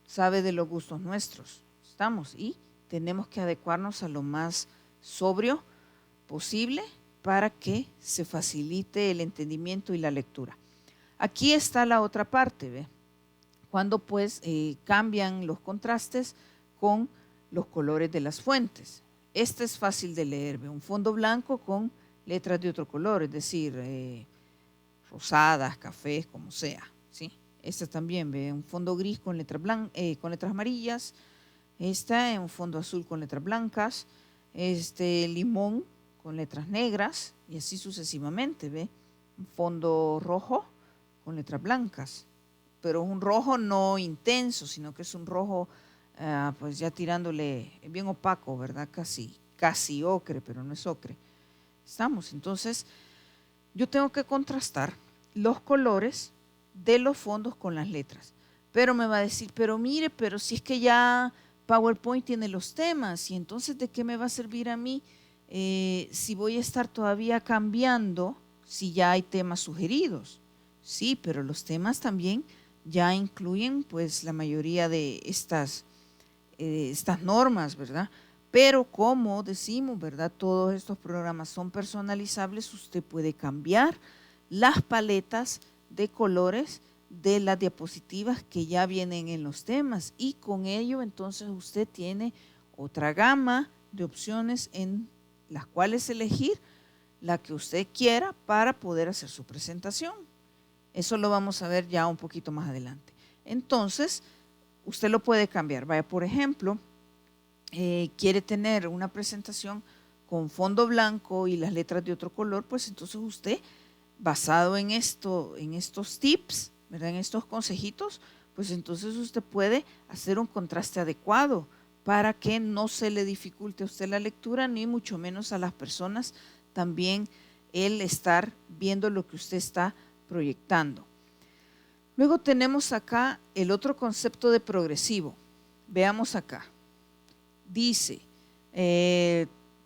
sabe de los gustos nuestros. Estamos y tenemos que adecuarnos a lo más sobrio posible para que se facilite el entendimiento y la lectura. Aquí está la otra parte, ¿ve? Cuando pues cambian los contrastes con los colores de las fuentes. Este es fácil de leer, ¿ve? Un fondo blanco con letras de otro color, es decir, rosadas, cafés, como sea, ¿sí? Esta también, ¿ve? Un fondo gris con letras amarillas. Esta es un fondo azul con letras blancas. Limón con letras negras y así sucesivamente, ¿ve? Un fondo rojo con letras blancas, pero es un rojo no intenso, sino que es un rojo pues ya tirándole bien opaco, ¿verdad? Casi ocre, pero no es ocre. Estamos, entonces yo tengo que contrastar los colores de los fondos con las letras, pero me va a decir, pero mire, pero si es que ya PowerPoint tiene los temas, y entonces ¿de qué me va a servir a mí si voy a estar todavía cambiando si ya hay temas sugeridos? Sí, pero los temas también ya incluyen pues la mayoría de estas normas, ¿verdad? Pero como decimos, ¿verdad? Todos estos programas son personalizables, usted puede cambiar las paletas de colores de las diapositivas que ya vienen en los temas y con ello entonces usted tiene otra gama de opciones en las cuales elegir la que usted quiera para poder hacer su presentación. Eso lo vamos a ver ya un poquito más adelante. Entonces, usted lo puede cambiar. Vaya, por ejemplo, quiere tener una presentación con fondo blanco y las letras de otro color, pues entonces usted, basado en estos tips, ¿verdad? En estos consejitos, pues entonces usted puede hacer un contraste adecuado para que no se le dificulte a usted la lectura, ni mucho menos a las personas también el estar viendo lo que usted está proyectando. Luego tenemos acá el otro concepto de progresivo. Veamos acá. Dice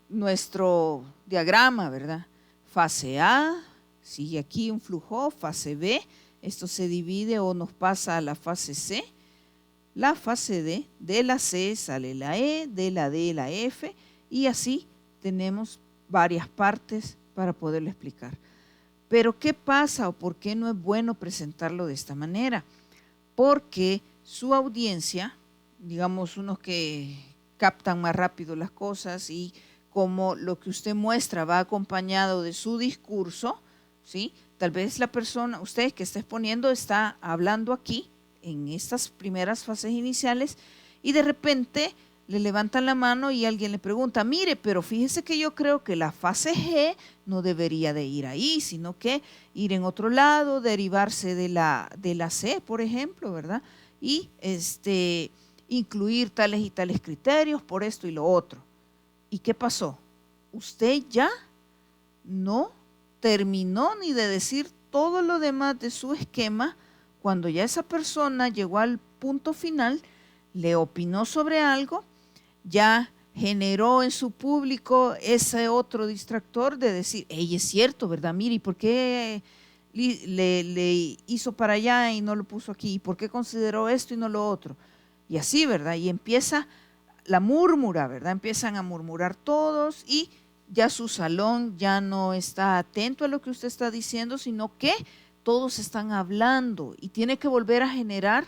nuestro diagrama, ¿verdad? Fase A, sigue aquí un flujo, fase B, esto se divide o nos pasa a la fase C, la fase D, de la C sale la E, de la D la F, y así tenemos varias partes para poderlo explicar. Pero ¿qué pasa o por qué no es bueno presentarlo de esta manera? Porque su audiencia, digamos unos que captan más rápido las cosas y como lo que usted muestra va acompañado de su discurso, ¿sí? Tal vez la persona, usted que está exponiendo está hablando aquí en estas primeras fases iniciales y de repente le levantan la mano y alguien le pregunta, mire, pero fíjese que yo creo que la fase G no debería de ir ahí, sino que ir en otro lado, derivarse de la C, por ejemplo, ¿verdad? Y incluir tales y tales criterios por esto y lo otro. ¿Y qué pasó? Usted ya no terminó ni de decir todo lo demás de su esquema cuando ya esa persona llegó al punto final, le opinó sobre algo, ya generó en su público ese otro distractor de decir, hey, es cierto, ¿verdad? Mire, ¿y por qué le hizo para allá y no lo puso aquí? ¿Y por qué consideró esto y no lo otro? Y así, ¿verdad? Y empieza la múrmura, ¿verdad? Empiezan a murmurar todos y ya su salón ya no está atento a lo que usted está diciendo, sino que todos están hablando y tiene que volver a generar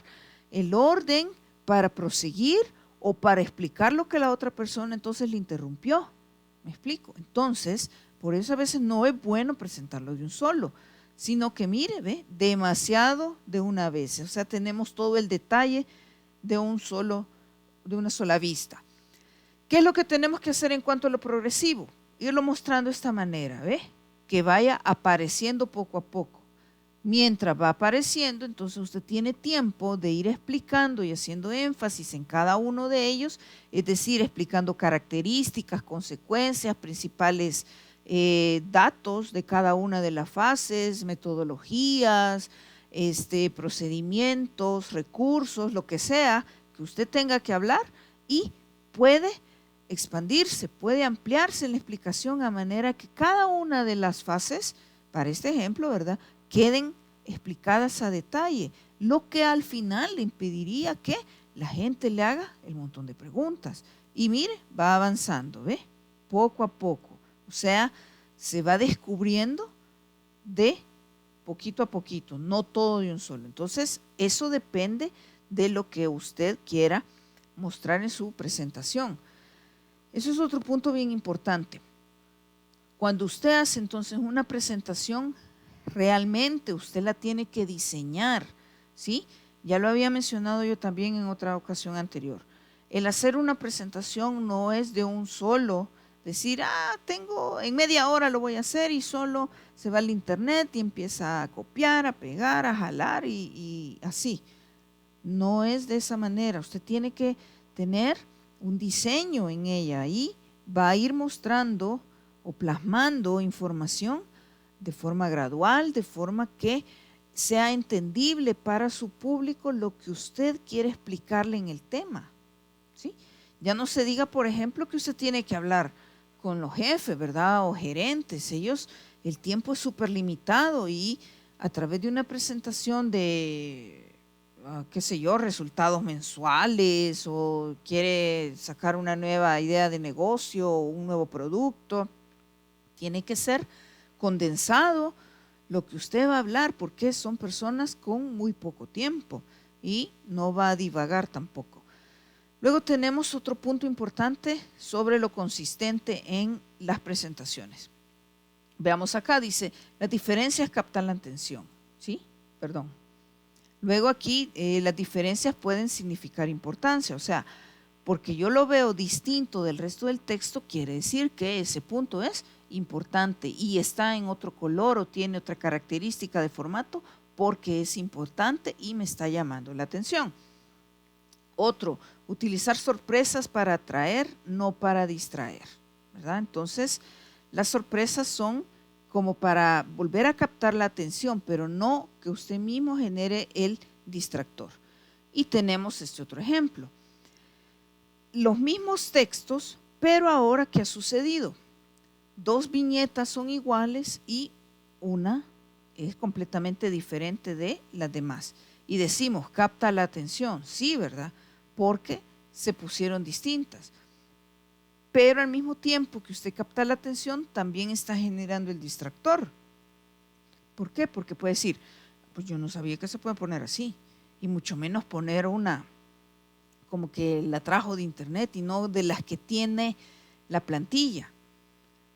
el orden para proseguir o para explicar lo que la otra persona entonces le interrumpió. ¿Me explico? Entonces, por eso a veces no es bueno presentarlo de un solo, sino que mire, ve, demasiado de una vez. O sea, tenemos todo el detalle de una sola vista. ¿Qué es lo que tenemos que hacer en cuanto a lo progresivo? Irlo mostrando de esta manera, ¿ve? Que vaya apareciendo poco a poco. mientras va apareciendo, entonces usted tiene tiempo de ir explicando y haciendo énfasis en cada uno de ellos, es decir, explicando características, consecuencias, principales datos de cada una de las fases, metodologías, procedimientos, recursos, lo que sea que usted tenga que hablar, y puede expandirse, puede ampliarse en la explicación a manera que cada una de las fases, para este ejemplo, ¿verdad?, queden explicadas a detalle, lo que al final le impediría que la gente le haga el montón de preguntas. Y mire, va avanzando, ¿ve? Poco a poco. O sea, se va descubriendo de poquito a poquito, no todo de un solo. Entonces, eso depende de lo que usted quiera mostrar en su presentación. Eso es otro punto bien importante. Cuando usted hace entonces una presentación, realmente usted la tiene que diseñar, ¿sí? Ya lo había mencionado yo también en otra ocasión anterior. El hacer una presentación no es de un solo, decir, tengo, en media hora lo voy a hacer, y solo se va al internet y empieza a copiar, a pegar, a jalar y así. No es de esa manera. Usted tiene que tener un diseño en ella y va a ir mostrando o plasmando información de forma gradual, de forma que sea entendible para su público lo que usted quiere explicarle en el tema, ¿sí? Ya no se diga, por ejemplo, que usted tiene que hablar con los jefes, ¿verdad?, o gerentes. Ellos, el tiempo es súper limitado, y a través de una presentación de, qué sé yo, resultados mensuales, o quiere sacar una nueva idea de negocio o un nuevo producto, tiene que ser condensado lo que usted va a hablar, porque son personas con muy poco tiempo y no va a divagar tampoco. Luego tenemos otro punto importante sobre lo consistente en las presentaciones. Veamos acá, dice, las diferencias captan la atención, ¿sí? Perdón. Luego aquí las diferencias pueden significar importancia, o sea, porque yo lo veo distinto del resto del texto, quiere decir que ese punto es importante y está en otro color o tiene otra característica de formato, porque es importante y me está llamando la atención. Otro, utilizar sorpresas para atraer, no para distraer, ¿verdad? Entonces, las sorpresas son como para volver a captar la atención, pero no que usted mismo genere el distractor. Y tenemos este otro ejemplo. Los mismos textos, pero ahora, ¿qué ha sucedido? Dos viñetas son iguales y una es completamente diferente de las demás. Y decimos, capta la atención, sí, ¿verdad?, porque se pusieron distintas. Pero al mismo tiempo que usted capta la atención, también está generando el distractor. ¿Por qué? Porque puede decir, pues yo no sabía que se puede poner así, y mucho menos poner una como que la trajo de internet y no de las que tiene la plantilla.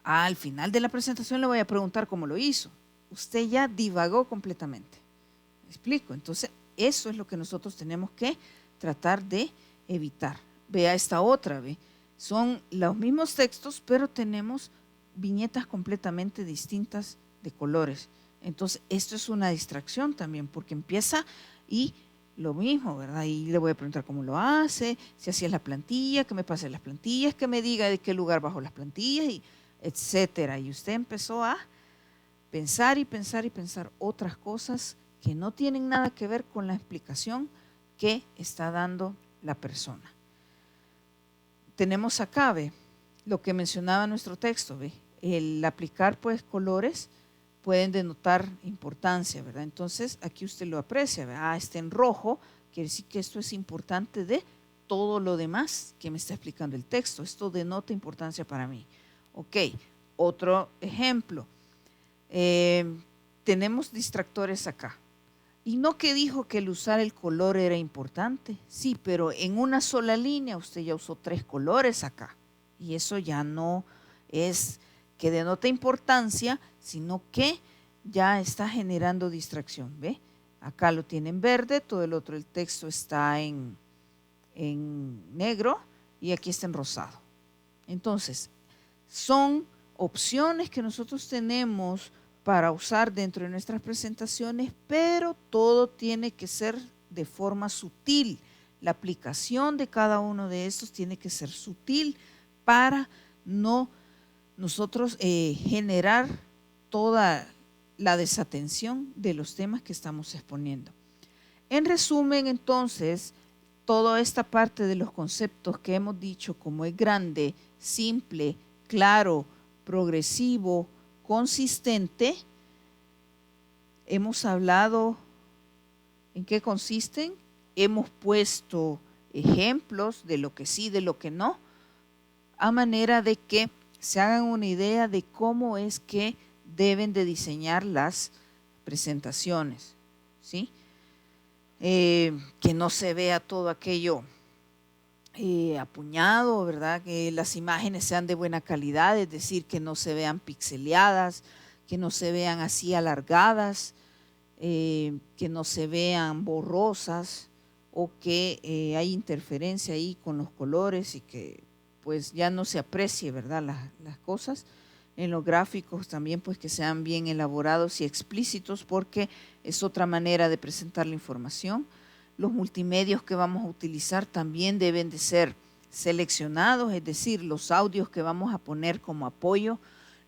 Al final de la presentación le voy a preguntar cómo lo hizo. Usted ya divagó completamente. ¿Me explico? Entonces, eso es lo que nosotros tenemos que tratar de evitar. Vea esta otra, ¿ve? Son los mismos textos, pero tenemos viñetas completamente distintas de colores. Entonces, esto es una distracción también, porque empieza y lo mismo, ¿verdad? Y le voy a preguntar cómo lo hace, si así es la plantilla, que me pase las plantillas, que me diga de qué lugar bajo las plantillas, y etcétera. Y usted empezó a pensar y pensar y pensar otras cosas que no tienen nada que ver con la explicación que está dando la persona. Tenemos acá, ¿ve?, lo que mencionaba nuestro texto, ¿ve?, el aplicar pues colores pueden denotar importancia, ¿verdad? Entonces aquí usted lo aprecia, ¿verdad? Está en rojo, quiere decir que esto es importante de todo lo demás que me está explicando el texto. Esto denota importancia para mí. Ok, otro ejemplo. Tenemos distractores acá. Y no que dijo que el usar el color era importante, sí, pero en una sola línea usted ya usó 3 colores acá. Y eso ya no es que denota importancia, sino que ya está generando distracción, ¿ve? Acá lo tiene en verde, todo el otro, el texto está en negro y aquí está en rosado. Entonces, son opciones que nosotros tenemos para usar dentro de nuestras presentaciones, pero todo tiene que ser de forma sutil. La aplicación de cada uno de estos tiene que ser sutil para no nosotros generar toda la desatención de los temas que estamos exponiendo. En resumen, entonces, toda esta parte de los conceptos que hemos dicho, como es grande, simple, claro, progresivo, consistente, hemos hablado en qué consisten, hemos puesto ejemplos de lo que sí, de lo que no, a manera de que se hagan una idea de cómo es que deben de diseñar las presentaciones, ¿sí? Que no se vea todo aquello apuñado, ¿verdad? Que las imágenes sean de buena calidad, es decir, que no se vean pixeleadas, que no se vean así alargadas, que no se vean borrosas o que hay interferencia ahí con los colores y que pues ya no se aprecie, ¿verdad? Las cosas. En los gráficos también pues que sean bien elaborados y explícitos porque es otra manera de presentar la información. Los multimedios que vamos a utilizar también deben de ser seleccionados, es decir, los audios que vamos a poner como apoyo,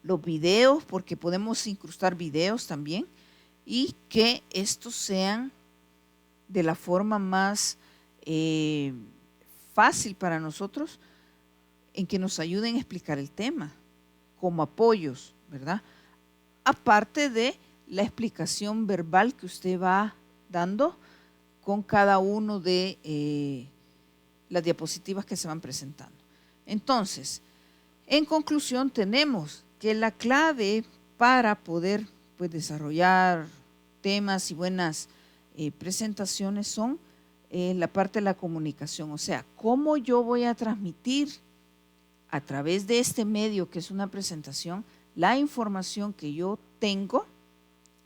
los videos, porque podemos incrustar videos también, y que estos sean de la forma más fácil para nosotros, en que nos ayuden a explicar el tema, como apoyos, ¿verdad? Aparte de la explicación verbal que usted va dando con cada uno de las diapositivas que se van presentando. Entonces, en conclusión, tenemos que la clave para poder pues, desarrollar temas y buenas presentaciones son la parte de la comunicación, o sea, cómo yo voy a transmitir a través de este medio que es una presentación, la información que yo tengo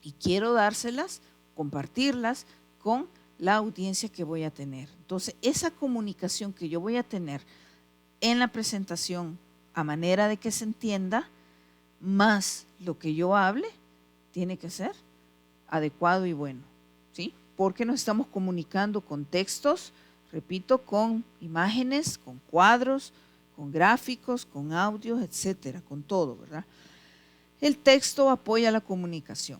y quiero dárselas, compartirlas con la audiencia que voy a tener. Entonces, esa comunicación que yo voy a tener en la presentación a manera de que se entienda, más lo que yo hable, tiene que ser adecuado y bueno, ¿sí? Porque nos estamos comunicando con textos, repito, con imágenes, con cuadros, con gráficos, con audios, etcétera, con todo, ¿verdad? El texto apoya la comunicación.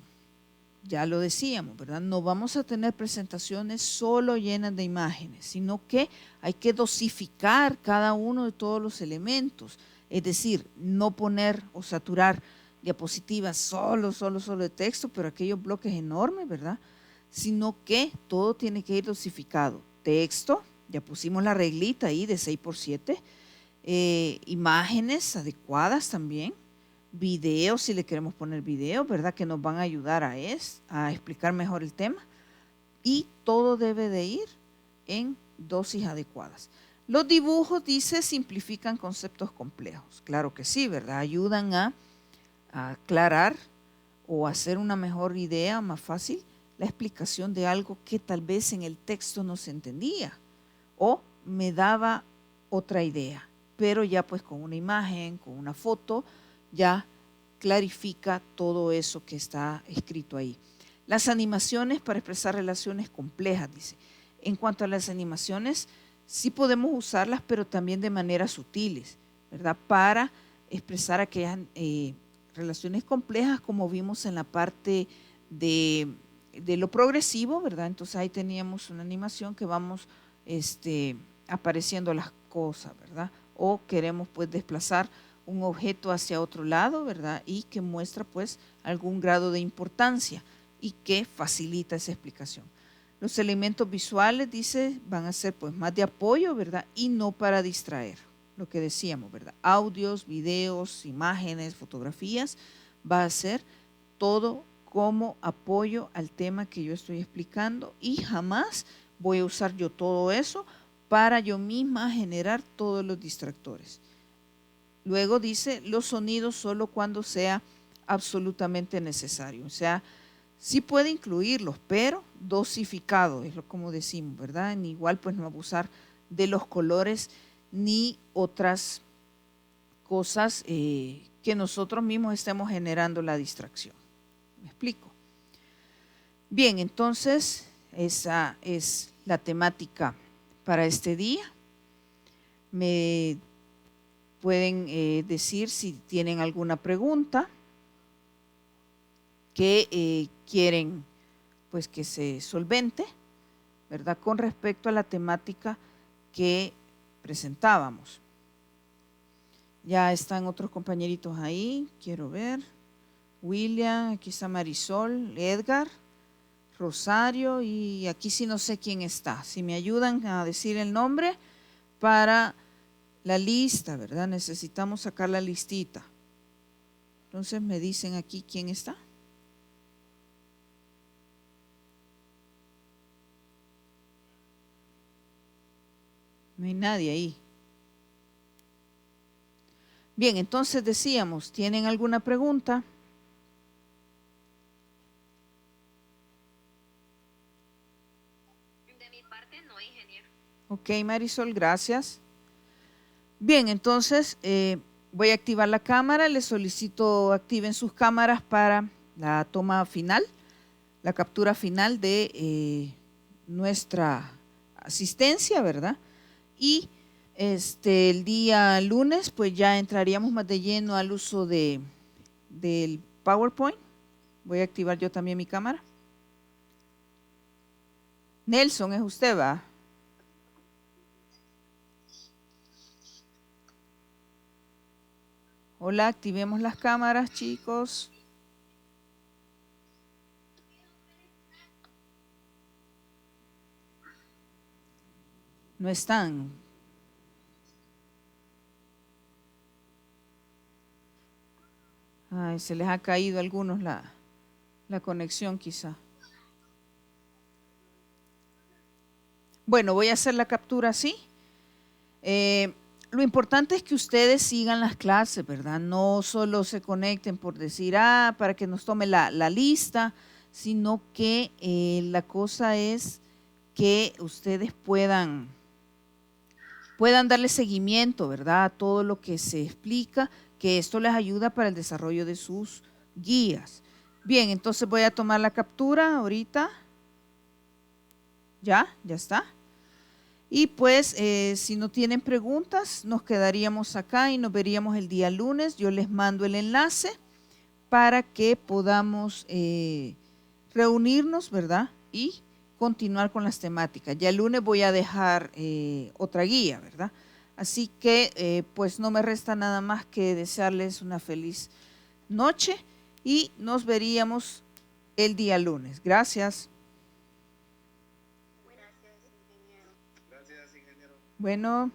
Ya lo decíamos, ¿verdad? No vamos a tener presentaciones solo llenas de imágenes, sino que hay que dosificar cada uno de todos los elementos. Es decir, no poner o saturar diapositivas solo de texto, pero aquellos bloques enormes, ¿verdad? Sino que todo tiene que ir dosificado. Texto, ya pusimos la reglita ahí de 6x7, imágenes adecuadas también, videos, si le queremos poner videos, ¿verdad? Que nos van a ayudar a explicar mejor el tema. Y todo debe de ir en dosis adecuadas. Los dibujos, dice, simplifican conceptos complejos. Claro que sí, ¿verdad? Ayudan a aclarar o hacer una mejor idea, más fácil, la explicación de algo que tal vez en el texto no se entendía o me daba otra idea. Pero ya pues con una imagen, con una foto, ya clarifica todo eso que está escrito ahí. Las animaciones para expresar relaciones complejas, dice. En cuanto a las animaciones, sí podemos usarlas, pero también de maneras sutiles, ¿verdad? Para expresar aquellas relaciones complejas, como vimos en la parte de lo progresivo, ¿verdad? Entonces ahí teníamos una animación que vamos apareciendo las cosas, ¿verdad? O queremos pues desplazar un objeto hacia otro lado, ¿verdad? Y que muestra pues algún grado de importancia y que facilita esa explicación. Los elementos visuales, dice, van a ser pues más de apoyo, ¿verdad? Y no para distraer, lo que decíamos, ¿verdad? Audios, videos, imágenes, fotografías, va a ser todo como apoyo al tema que yo estoy explicando y jamás voy a usar yo todo eso para yo misma generar todos los distractores. Luego dice, los sonidos solo cuando sea absolutamente necesario. O sea, sí puede incluirlos, pero dosificado, es como decimos, ¿verdad? Ni igual pues no abusar de los colores ni otras cosas que nosotros mismos estemos generando la distracción. explico? Bien, entonces esa es la temática para este día. Me pueden decir si tienen alguna pregunta que quieren pues que se solvente, ¿verdad? Con respecto a la temática que presentábamos. Ya están otros compañeritos ahí, quiero ver. William, aquí está Marisol, Edgar, Rosario y aquí sí no sé quién está. Si me ayudan a decir el nombre para la lista, ¿verdad? Necesitamos sacar la listita. Entonces me dicen aquí quién está. No hay nadie ahí. Bien, entonces decíamos, ¿tienen alguna pregunta? De mi parte no, ingeniero. Ok, Marisol, gracias. Bien, entonces voy a activar la cámara. Les solicito activen sus cámaras para la toma final, la captura final de nuestra asistencia, ¿verdad? Y el día lunes, pues ya entraríamos más de lleno al uso del PowerPoint. Voy a activar yo también mi cámara. Nelson, ¿es usted, va? Hola, activemos las cámaras, chicos. No están. Ay, se les ha caído a algunos la conexión quizá. Bueno, voy a hacer la captura así. Lo importante es que ustedes sigan las clases, ¿verdad? No solo se conecten por decir, para que nos tome la lista, sino que la cosa es que ustedes puedan darle seguimiento, ¿verdad? A todo lo que se explica, que esto les ayuda para el desarrollo de sus guías. Bien, entonces voy a tomar la captura ahorita. Ya está. Y pues si no tienen preguntas, nos quedaríamos acá y nos veríamos el día lunes. Yo les mando el enlace para que podamos reunirnos, ¿verdad? Y continuar con las temáticas. Ya el lunes voy a dejar otra guía, ¿verdad? Así que pues no me resta nada más que desearles una feliz noche y nos veríamos el día lunes. Gracias. Gracias, ingeniero. Bueno.